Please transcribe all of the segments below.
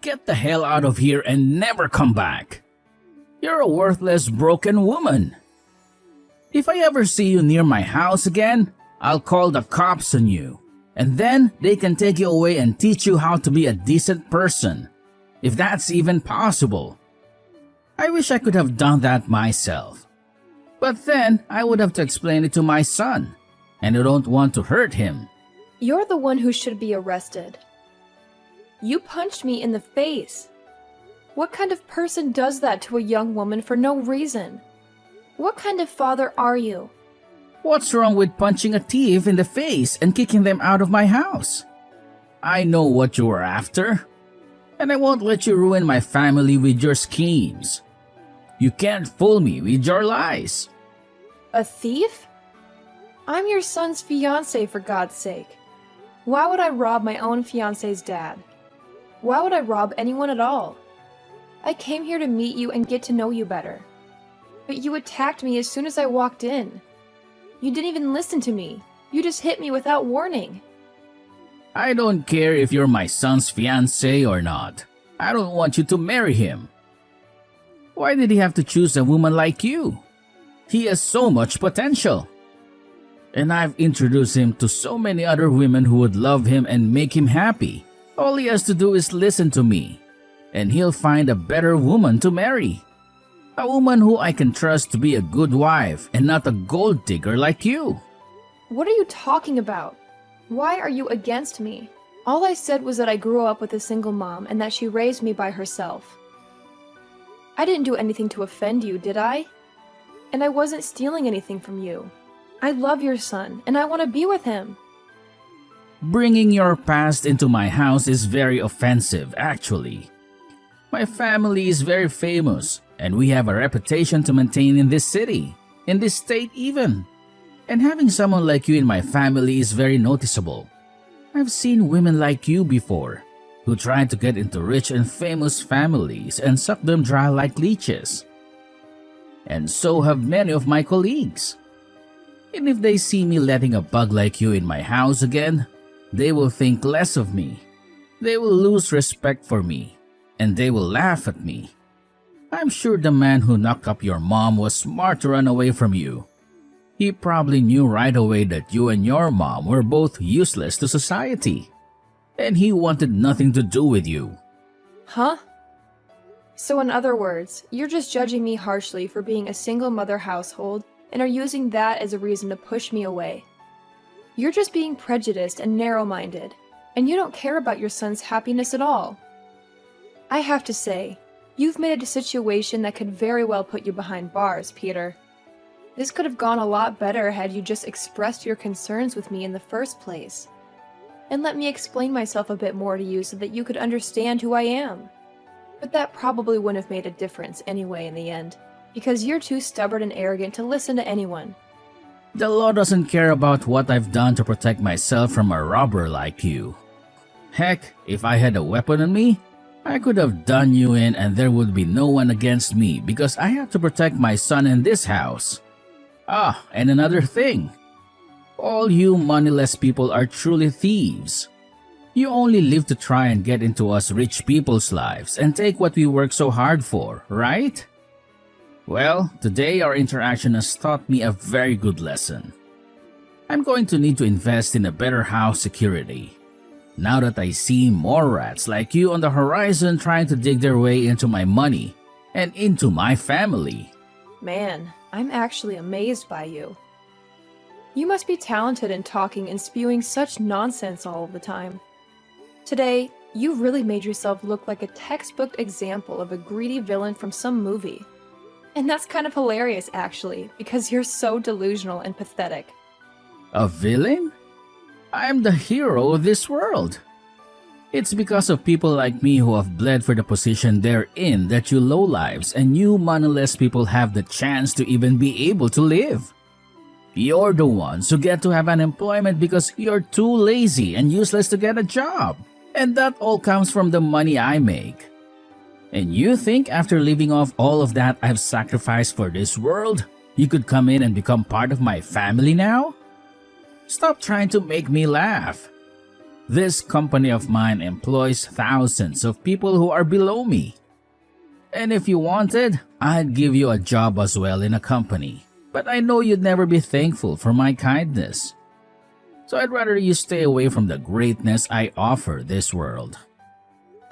Get the hell out of here and never come back. You're a worthless, broken woman. If I ever see you near my house again, I'll call the cops on you. And then they can take you away and teach you how to be a decent person. If that's even possible. I wish I could have done that myself. But then I would have to explain it to my son. And I don't want to hurt him. You're the one who should be arrested. You punched me in the face. What kind of person does that to a young woman for no reason? What kind of father are you? What's wrong with punching a thief in the face and kicking them out of my house? I know what you were after. And I won't let you ruin my family with your schemes. You can't fool me with your lies. A thief? I'm your son's fiancé, for God's sake. Why would I rob my own fiancé's dad? Why would I rob anyone at all? I came here to meet you and get to know you better. But you attacked me as soon as I walked in. You didn't even listen to me. You just hit me without warning. I don't care if you're my son's fiancé or not. I don't want you to marry him. Why did he have to choose a woman like you? He has so much potential. And I've introduced him to so many other women who would love him and make him happy. All he has to do is listen to me. And he'll find a better woman to marry. A woman who I can trust to be a good wife and not a gold digger like you. What are you talking about? Why are you against me? All I said was that I grew up with a single mom and that she raised me by herself. I didn't do anything to offend you, did I? And I wasn't stealing anything from you. I love your son and I want to be with him. Bringing your past into my house is very offensive, actually. My family is very famous, and we have a reputation to maintain in this city, in this state even. And having someone like you in my family is very noticeable. I've seen women like you before, who try to get into rich and famous families and suck them dry like leeches. And so have many of my colleagues. And if they see me letting a bug like you in my house again, they will think less of me. They will lose respect for me. And they will laugh at me. I'm sure the man who knocked up your mom was smart to run away from you. He probably knew right away that you and your mom were both useless to society. And he wanted nothing to do with you. Huh? So in other words, you're just judging me harshly for being a single mother household and are using that as a reason to push me away. You're just being prejudiced and narrow-minded, and you don't care about your son's happiness at all. I have to say, you've made a situation that could very well put you behind bars, Peter. This could have gone a lot better had you just expressed your concerns with me in the first place. And let me explain myself a bit more to you so that you could understand who I am. But that probably wouldn't have made a difference anyway in the end, because you're too stubborn and arrogant to listen to anyone. The law doesn't care about what I've done to protect myself from a robber like you. Heck, if I had a weapon on me, I could have done you in and there would be no one against me because I have to protect my son in this house. Ah, and another thing. All you moneyless people are truly thieves. You only live to try and get into us rich people's lives and take what we work so hard for, right? Well, today our interaction has taught me a very good lesson. I'm going to need to invest in a better house security. Now that I see more rats like you on the horizon trying to dig their way into my money and into my family. Man, I'm actually amazed by you. You must be talented in talking and spewing such nonsense all of the time. Today, you really made yourself look like a textbook example of a greedy villain from some movie. And that's kind of hilarious, actually, because you're so delusional and pathetic. A villain? I'm the hero of this world. It's because of people like me who have bled for the position they're in that you lowlives and you moneyless people have the chance to even be able to live. You're the ones who get to have unemployment because you're too lazy and useless to get a job. And that all comes from the money I make. And you think after leaving off all of that I've sacrificed for this world, you could come in and become part of my family now? Stop trying to make me laugh. This company of mine employs thousands of people who are below me. And if you wanted, I'd give you a job as well in a company. But I know you'd never be thankful for my kindness. So I'd rather you stay away from the greatness I offer this world.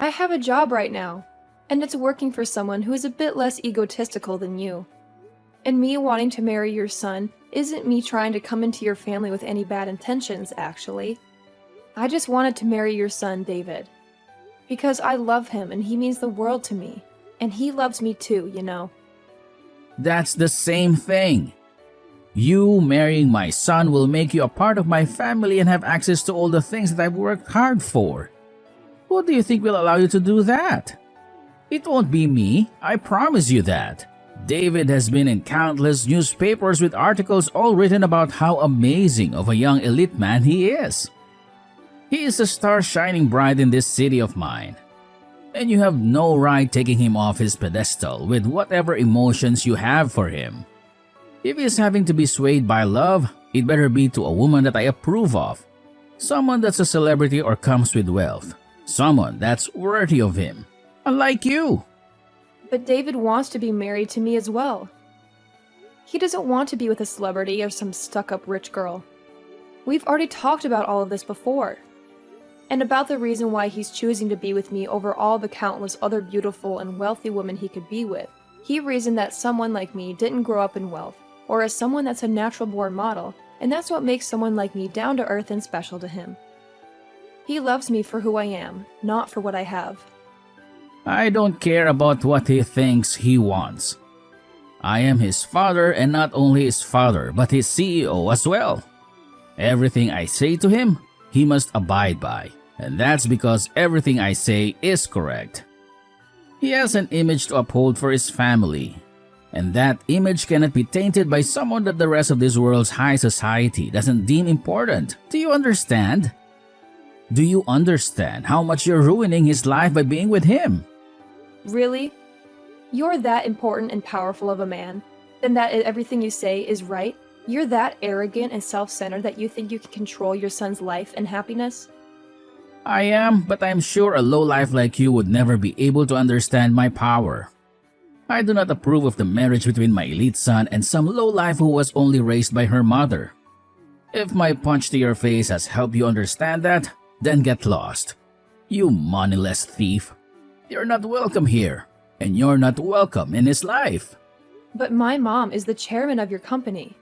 I have a job right now, and it's working for someone who is a bit less egotistical than you. And me wanting to marry your son isn't me trying to come into your family with any bad intentions, actually. I just wanted to marry your son, David. Because I love him and he means the world to me. And he loves me too, you know. That's the same thing. You marrying my son will make you a part of my family and have access to all the things that I've worked hard for. Who do you think will allow you to do that? It won't be me, I promise you that. David has been in countless newspapers with articles all written about how amazing of a young elite man he is. He is a star shining bright in this city of mine. And you have no right taking him off his pedestal with whatever emotions you have for him. If he's having to be swayed by love, it better be to a woman that I approve of. Someone that's a celebrity or comes with wealth. Someone that's worthy of him. Unlike you. But David wants to be married to me as well. He doesn't want to be with a celebrity or some stuck-up rich girl. We've already talked about all of this before. And about the reason why he's choosing to be with me over all the countless other beautiful and wealthy women he could be with. He reasoned that someone like me didn't grow up in wealth, or as someone that's a natural-born model, and that's what makes someone like me down to earth and special to him. He loves me for who I am, not for what I have. I don't care about what he thinks he wants. I am his father, and not only his father, but his CEO as well. Everything I say to him, he must abide by, and that's because everything I say is correct. He has an image to uphold for his family, and that image cannot be tainted by someone that the rest of this world's high society doesn't deem important. Do you understand? Do you understand how much you're ruining his life by being with him? Really? You're that important and powerful of a man? Then that everything you say is right? You're that arrogant and self-centered that you think you can control your son's life and happiness? I am, but I'm sure a lowlife like you would never be able to understand my power. I do not approve of the marriage between my elite son and some lowlife who was only raised by her mother. If my punch to your face has helped you understand that, then get lost. You moneyless thief. You're not welcome here, and you're not welcome in his life. But my mom is the chairman of your company.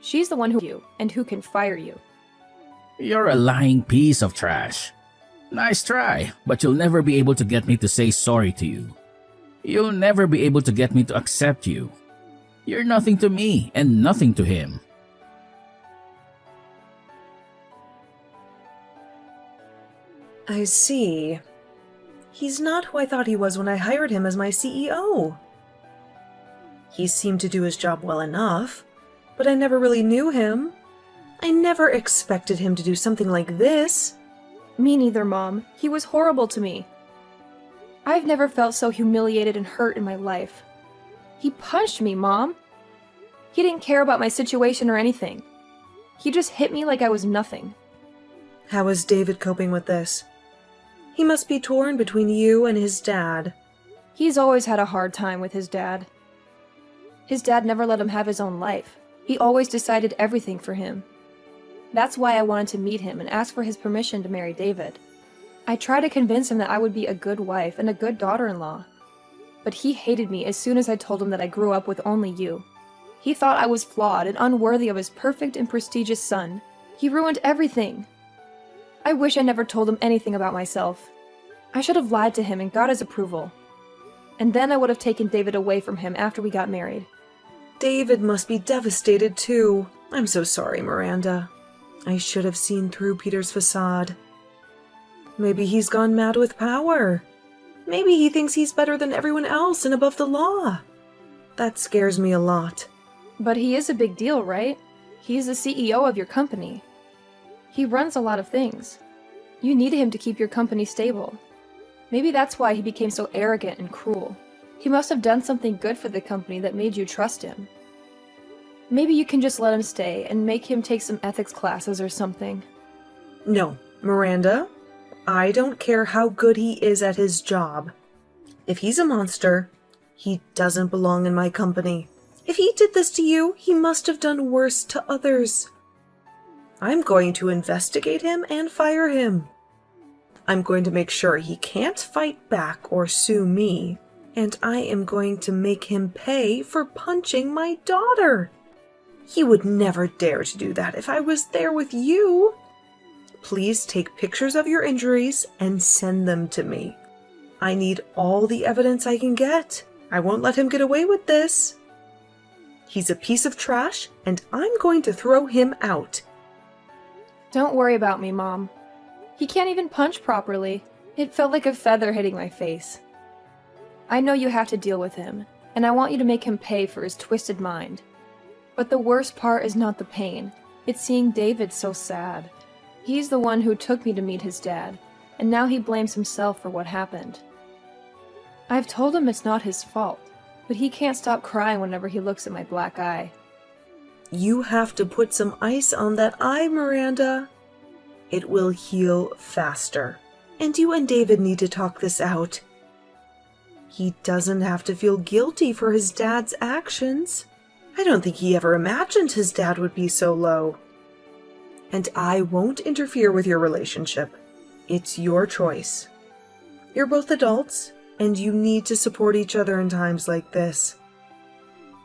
She's the one who can fire you. You're a lying piece of trash. Nice try, but you'll never be able to get me to say sorry to you. You'll never be able to get me to accept you. You're nothing to me and nothing to him. I see. He's not who I thought he was when I hired him as my CEO. He seemed to do his job well enough, but I never really knew him. I never expected him to do something like this. Me neither, Mom. He was horrible to me. I've never felt so humiliated and hurt in my life. He punched me, Mom. He didn't care about my situation or anything. He just hit me like I was nothing. How is David coping with this? He must be torn between you and his dad. He's always had a hard time with his dad. His dad never let him have his own life. He always decided everything for him. That's why I wanted to meet him and ask for his permission to marry David. I tried to convince him that I would be a good wife and a good daughter-in-law. But he hated me as soon as I told him that I grew up with only you. He thought I was flawed and unworthy of his perfect and prestigious son. He ruined everything. I wish I never told him anything about myself. I should have lied to him and got his approval. And then I would have taken David away from him after we got married. David must be devastated too. I'm so sorry, Miranda. I should have seen through Peter's facade. Maybe he's gone mad with power. Maybe he thinks he's better than everyone else and above the law. That scares me a lot. But he is a big deal, right? He's the CEO of your company. He runs a lot of things. You need him to keep your company stable. Maybe that's why he became so arrogant and cruel. He must have done something good for the company that made you trust him. Maybe you can just let him stay and make him take some ethics classes or something. No, Miranda, I don't care how good he is at his job. If he's a monster, he doesn't belong in my company. If he did this to you, he must have done worse to others. I'm going to investigate him and fire him. I'm going to make sure he can't fight back or sue me, and I am going to make him pay for punching my daughter. He would never dare to do that if I was there with you. Please take pictures of your injuries and send them to me. I need all the evidence I can get. I won't let him get away with this. He's a piece of trash, and I'm going to throw him out. Don't worry about me, Mom. He can't even punch properly. It felt like a feather hitting my face. I know you have to deal with him, and I want you to make him pay for his twisted mind. But the worst part is not the pain. It's seeing David so sad. He's the one who took me to meet his dad, and now he blames himself for what happened. I've told him it's not his fault, but he can't stop crying whenever he looks at my black eye. You have to put some ice on that eye, Miranda. It will heal faster. And you and David need to talk this out. He doesn't have to feel guilty for his dad's actions. I don't think he ever imagined his dad would be so low. And I won't interfere with your relationship. It's your choice. You're both adults, and you need to support each other in times like this.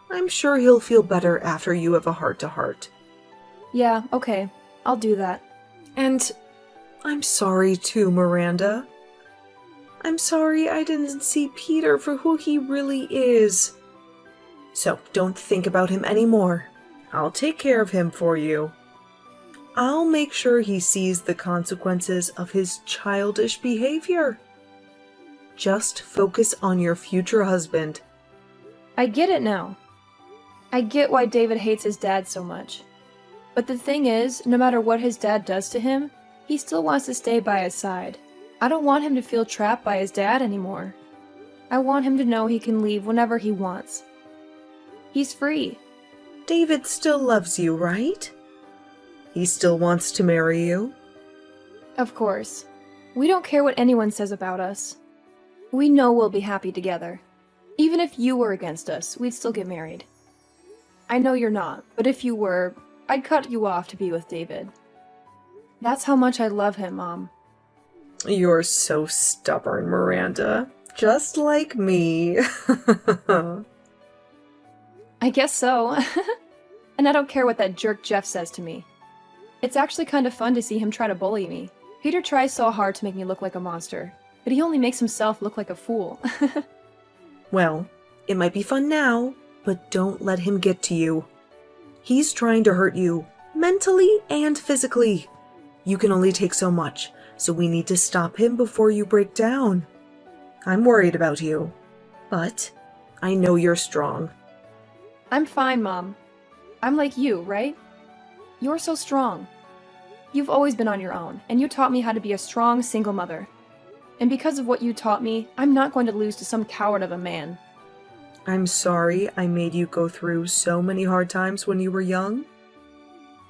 I'm sure he'll feel better after you have a heart-to-heart. Yeah, okay. I'll do that. And I'm sorry too, Miranda. I'm sorry I didn't see Peter for who he really is. So don't think about him anymore. I'll take care of him for you. I'll make sure he sees the consequences of his childish behavior. Just focus on your future husband. I get it now. I get why David hates his dad so much. But the thing is, no matter what his dad does to him, he still wants to stay by his side. I don't want him to feel trapped by his dad anymore. I want him to know he can leave whenever he wants. He's free. David still loves you, right? He still wants to marry you? Of course. We don't care what anyone says about us. We know we'll be happy together. Even if you were against us, we'd still get married. I know you're not, but if you were, I'd cut you off to be with David. That's how much I love him, Mom. You're so stubborn, Miranda. Just like me. I guess so. And I don't care what that jerk Jeff says to me. It's actually kind of fun to see him try to bully me. Peter tries so hard to make me look like a monster, but he only makes himself look like a fool. Well, it might be fun now, but don't let him get to you. He's trying to hurt you, mentally and physically. You can only take so much, so we need to stop him before you break down. I'm worried about you, but I know you're strong. I'm fine, Mom. I'm like you, right? You're so strong. You've always been on your own, and you taught me how to be a strong single mother. And because of what you taught me, I'm not going to lose to some coward of a man. I'm sorry I made you go through so many hard times when you were young.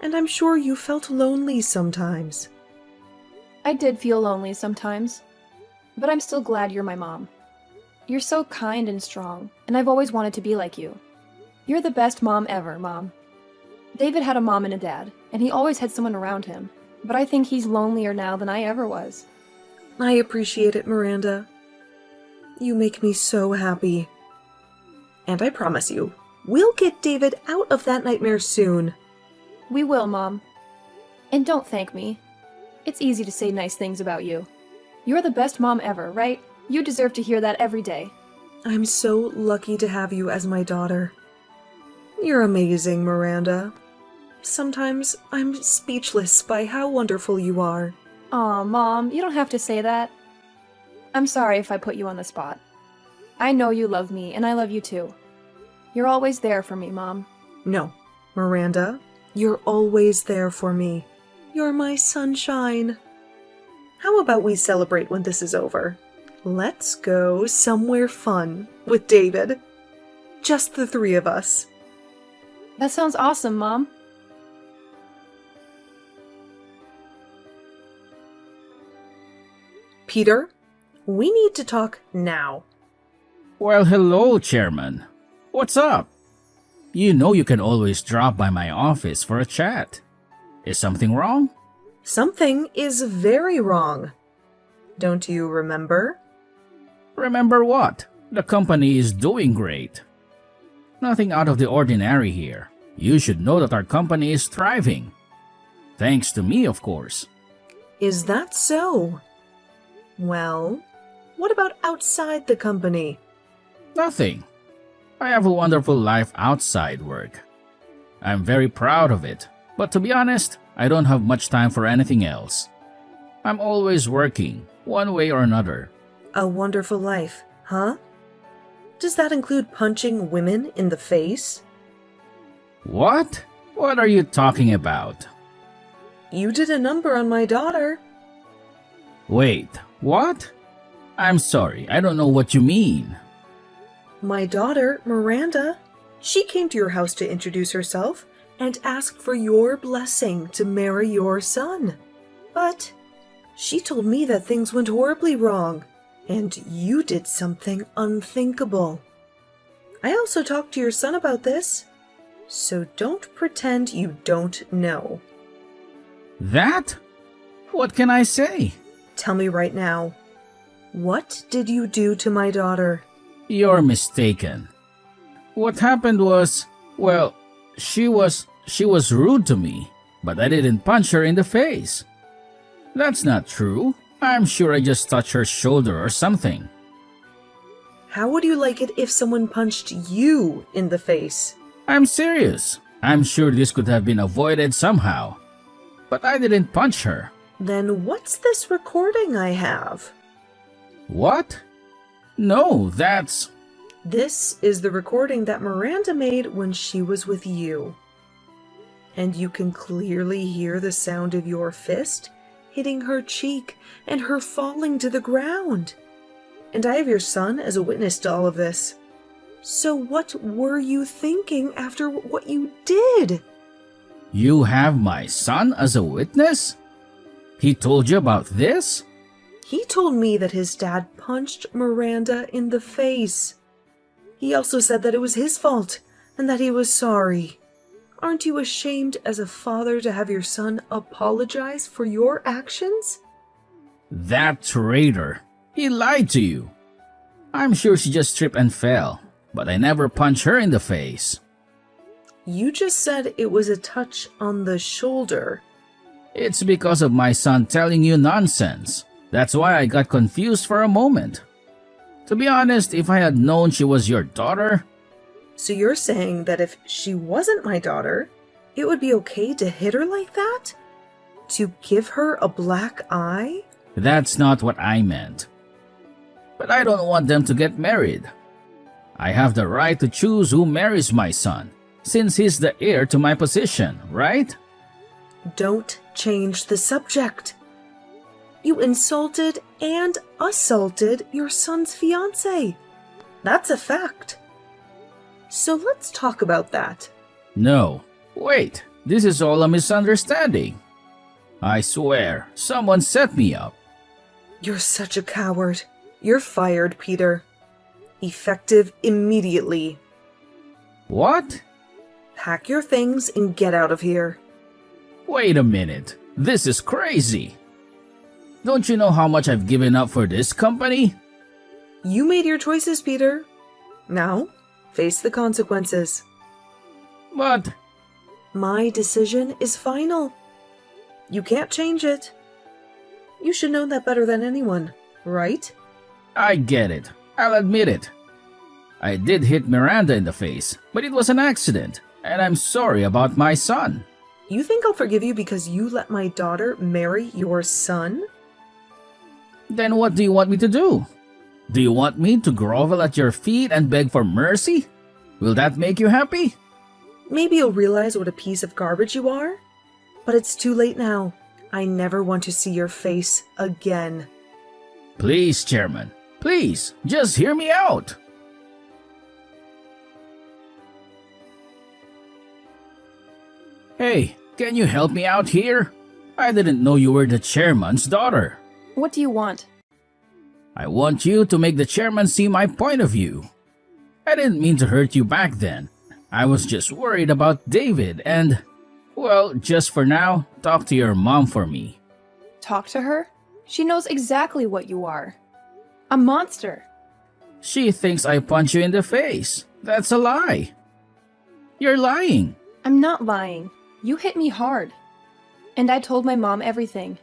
And I'm sure you felt lonely sometimes. I did feel lonely sometimes, but I'm still glad you're my mom. You're so kind and strong, and I've always wanted to be like you. You're the best mom ever, Mom. David had a mom and a dad, and he always had someone around him, but I think he's lonelier now than I ever was. I appreciate it, Miranda. You make me so happy. And I promise you, we'll get David out of that nightmare soon. We will, Mom. And don't thank me. It's easy to say nice things about you. You're the best mom ever, right? You deserve to hear that every day. I'm so lucky to have you as my daughter. You're amazing, Miranda. Sometimes I'm speechless by how wonderful you are. Aw, Mom, you don't have to say that. I'm sorry if I put you on the spot. I know you love me, and I love you too. You're always there for me, Mom. No, Miranda, you're always there for me. You're my sunshine. How about we celebrate when this is over? Let's go somewhere fun with David. Just the three of us. That sounds awesome, Mom. Peter, we need to talk now. Well, hello, Chairman. What's up? You know you can always drop by my office for a chat. Is something wrong? Something is very wrong. Don't you remember? Remember what? The company is doing great. Nothing out of the ordinary here. You should know that our company is thriving. Thanks to me, of course. Is that so? Well, what about outside the company? Nothing. I have a wonderful life outside work. I'm very proud of it, but to be honest, I don't have much time for anything else. I'm always working, one way or another. A wonderful life, huh? Does that include punching women in the face? What? What are you talking about? You did a number on my daughter. Wait, what? I'm sorry, I don't know what you mean. My daughter, Miranda, she came to your house to introduce herself and ask for your blessing to marry your son. But she told me that things went horribly wrong, and you did something unthinkable. I also talked to your son about this, so don't pretend you don't know. That? What can I say? Tell me right now, what did you do to my daughter? You're mistaken. What happened was, well, she was rude to me, but I didn't punch her in the face. That's not true. I'm sure I just touched her shoulder or something. How would you like it if someone punched you in the face? I'm serious. I'm sure this could have been avoided somehow. But I didn't punch her. Then what's this recording I have? What? No, that's... This is the recording that Miranda made when she was with you. And you can clearly hear the sound of your fist hitting her cheek and her falling to the ground. And I have your son as a witness to all of this. So what were you thinking after what you did? You have my son as a witness? He told you about this? He told me that his dad punched Miranda in the face. He also said that it was his fault and that he was sorry. Aren't you ashamed as a father to have your son apologize for your actions? That traitor. He lied to you. I'm sure she just tripped and fell, but I never punched her in the face. You just said it was a touch on the shoulder. It's because of my son telling you nonsense. That's why I got confused for a moment. To be honest, if I had known she was your daughter... So you're saying that if she wasn't my daughter, it would be okay to hit her like that? To give her a black eye? That's not what I meant. But I don't want them to get married. I have the right to choose who marries my son, since he's the heir to my position, right? Don't change the subject. You insulted and assaulted your son's fiancé. That's a fact. So let's talk about that. No, wait, this is all a misunderstanding. I swear, someone set me up. You're such a coward. You're fired, Peter. Effective immediately. What? Pack your things and get out of here. Wait a minute, this is crazy. Don't you know how much I've given up for this company? You made your choices, Peter. Now, face the consequences. But... My decision is final. You can't change it. You should know that better than anyone, right? I get it. I'll admit it. I did hit Miranda in the face, but it was an accident, and I'm sorry about my son. You think I'll forgive you because you let my daughter marry your son? Then what do you want me to do? Do you want me to grovel at your feet and beg for mercy? Will that make you happy? Maybe you'll realize what a piece of garbage you are. But it's too late now. I never want to see your face again. Please, Chairman. Please, just hear me out. Hey, can you help me out here? I didn't know you were the chairman's daughter. What do you want? I want you to make the chairman see my point of view. I didn't mean to hurt you back then. I was just worried about David and, well, just for now, talk to your mom for me. Talk to her? She knows exactly what you are. A monster. She thinks I punch you in the face. That's a lie. You're lying. I'm not lying. You hit me hard. And I told my mom everything.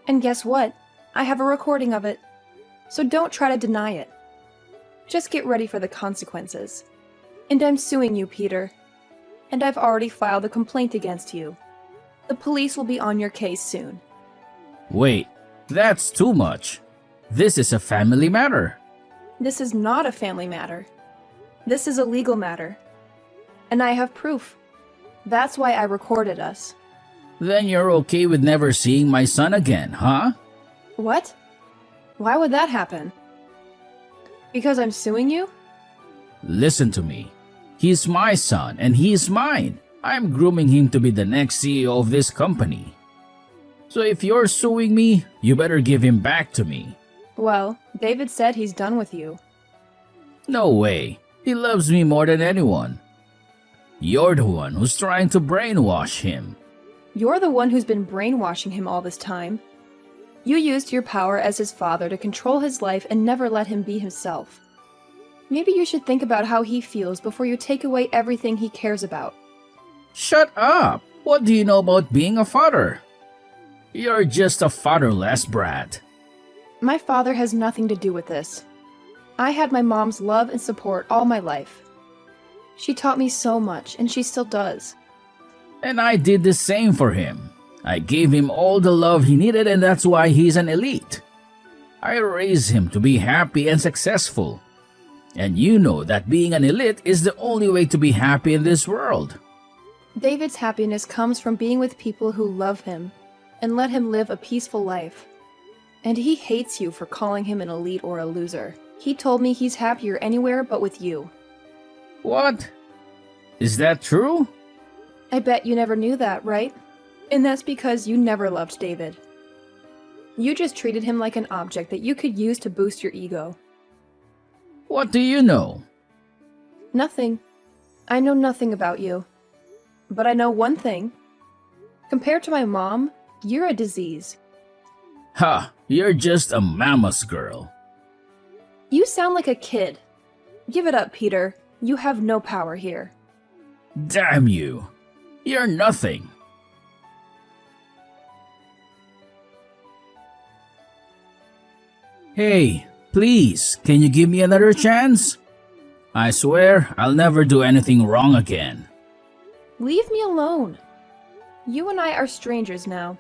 And guess what? I have a recording of it. So don't try to deny it. Just get ready for the consequences. And I'm suing you, Peter. And I've already filed a complaint against you. The police will be on your case soon. Wait, that's too much. This is a family matter. This is not a family matter. This is a legal matter. And I have proof. That's why I recorded us. Then you're okay with never seeing my son again, huh? What? Why would that happen? Because I'm suing you? Listen to me. He's my son and he's mine. I'm grooming him to be the next CEO of this company. So if you're suing me, you better give him back to me. Well, David said he's done with you. No way. He loves me more than anyone. You're the one who's trying to brainwash him. You're the one who's been brainwashing him all this time. You used your power as his father to control his life and never let him be himself. Maybe you should think about how he feels before you take away everything he cares about. Shut up! What do you know about being a father? You're just a fatherless brat. My father has nothing to do with this. I had my mom's love and support all my life. She taught me so much, and she still does. And I did the same for him. I gave him all the love he needed, and that's why he's an elite. I raised him to be happy and successful. And you know that being an elite is the only way to be happy in this world. David's happiness comes from being with people who love him and let him live a peaceful life. And he hates you for calling him an elite or a loser. He told me he's happier anywhere but with you. What? Is that true? I bet you never knew that, right? And that's because you never loved David. You just treated him like an object that you could use to boost your ego. What do you know? Nothing. I know nothing about you. But I know one thing. Compared to my mom, you're a disease. Ha! You're just a mama's girl. You sound like a kid. Give it up, Peter. You have no power here. Damn you! You're nothing. Hey, please, can you give me another chance? I swear I'll never do anything wrong again. Leave me alone. You and I are strangers now.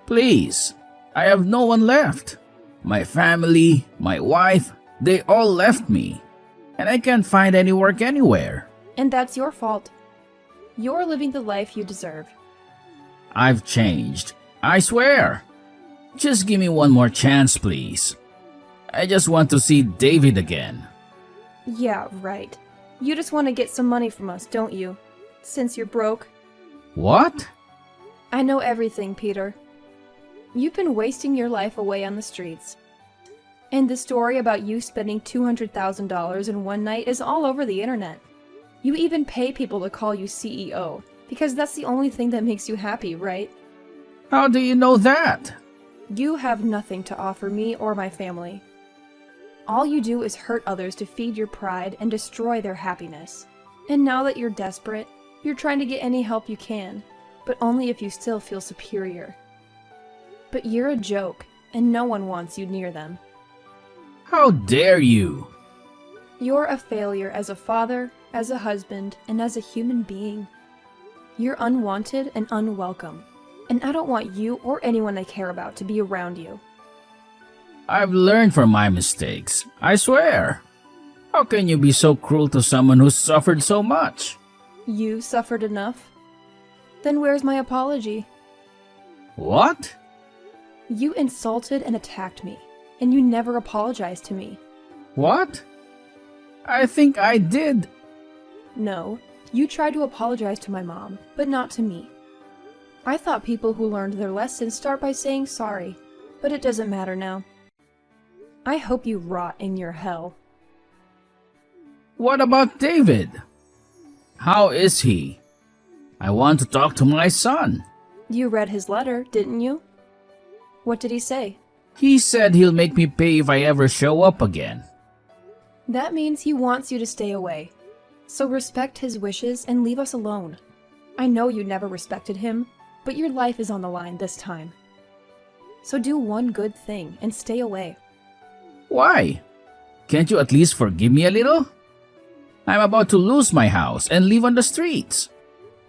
Please, I have no one left. My family, my wife, they all left me. And I can't find any work anywhere. And that's your fault. You're living the life you deserve. I've changed. I swear. Just give me one more chance, please. I just want to see David again. Yeah, right. You just want to get some money from us, don't you? Since you're broke. What? I know everything, Peter. You've been wasting your life away on the streets. And the story about you spending $200,000 in one night is all over the internet. You even pay people to call you CEO, because that's the only thing that makes you happy, right? How do you know that? You have nothing to offer me or my family. All you do is hurt others to feed your pride and destroy their happiness. And now that you're desperate, you're trying to get any help you can, but only if you still feel superior. But you're a joke, and no one wants you near them. How dare you? You're a failure as a father, as a husband, and as a human being. You're unwanted and unwelcome, and I don't want you or anyone I care about to be around you. I've learned from my mistakes, I swear. How can you be so cruel to someone who's suffered so much? You suffered enough? Then where's my apology? What? You insulted and attacked me, and you never apologized to me. What? I think I did. No, you tried to apologize to my mom, but not to me. I thought people who learned their lessons start by saying sorry, but it doesn't matter now. I hope you rot in your hell. What about David? How is he? I want to talk to my son. You read his letter, didn't you? What did he say? He said he'll make me pay if I ever show up again. That means he wants you to stay away. So respect his wishes and leave us alone. I know you never respected him, but your life is on the line this time. So do one good thing and stay away. Why? Can't you at least forgive me a little? I'm about to lose my house and live on the streets.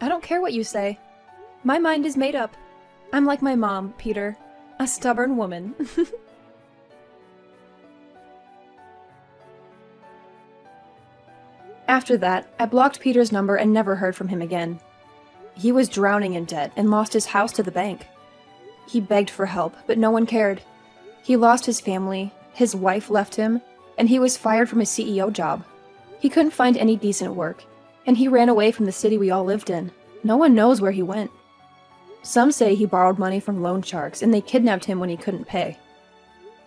I don't care what you say. My mind is made up. I'm like my mom, Peter, a stubborn woman. After that, I blocked Peter's number and never heard from him again. He was drowning in debt and lost his house to the bank. He begged for help, but no one cared. He lost his family, his wife left him, and he was fired from his CEO job. He couldn't find any decent work, and he ran away from the city we all lived in. No one knows where he went. Some say he borrowed money from loan sharks and they kidnapped him when he couldn't pay.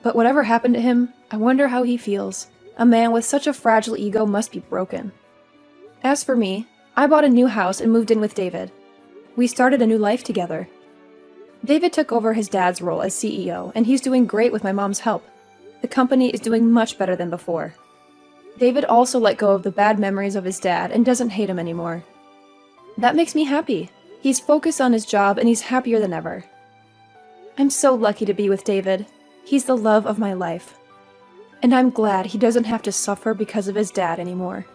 But whatever happened to him, I wonder how he feels. A man with such a fragile ego must be broken. As for me, I bought a new house and moved in with David. We started a new life together. David took over his dad's role as CEO, and he's doing great with my mom's help. The company is doing much better than before. David also let go of the bad memories of his dad and doesn't hate him anymore. That makes me happy. He's focused on his job and he's happier than ever. I'm so lucky to be with David. He's the love of my life. And I'm glad he doesn't have to suffer because of his dad anymore.